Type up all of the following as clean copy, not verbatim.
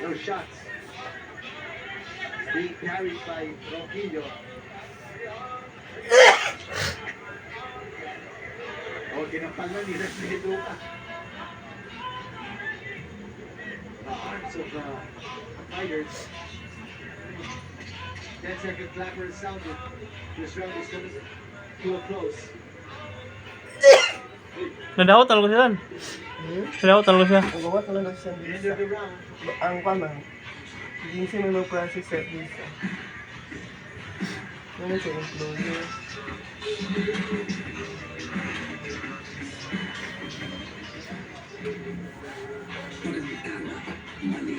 Those shots being carried by Ronquillo. O, ginampal na ni Referee Duca. The arms of the fighters. 10-second clapper is sounded. This round is coming to a close. Nadawat talaga siya. Nadawat talaga siya. Ang gawa talaga na siya End bisa. of the round. Ang kamang. Hindi siya may mag-process set bisa. Ano siya yung closer? Tama, mali.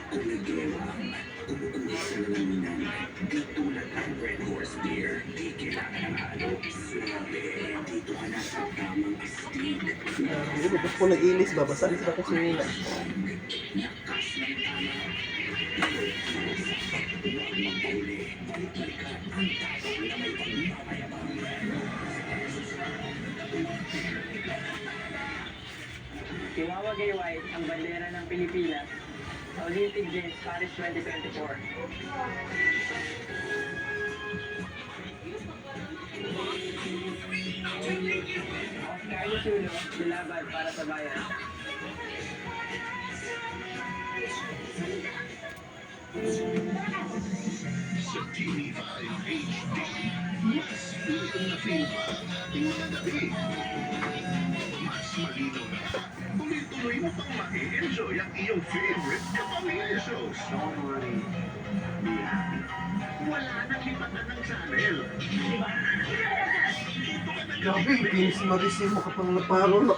Kung nagewang, umuunisa na ng minang, di tulad ng Red Horse Beer, di kailangan ng halo. Sinabi, dito ka na sa tamang astig. Hindi ba kung nag-ilis ba? Basahin sila kasi nila. Lakas ng tama. Huwag magpahuli, balik-balikan ang tapang na may pagmamayabang. Chihuahua Gayway ang bandera ng Pilipinas sa Olympic Games Paris 2024. Oscar Yusuno, nilaban para sa bayan. Sa TV5 HD, mas pinitong na film pa yung mga gabi. Mas malinaw na pa, tuloy-tuloy mo pang ma-enjoy ang iyong favorite kapamilya shows. Don't worry. Be happy. Wala nang lipatan ng channel. Grabe, pinis mo rin mo kapag naparo.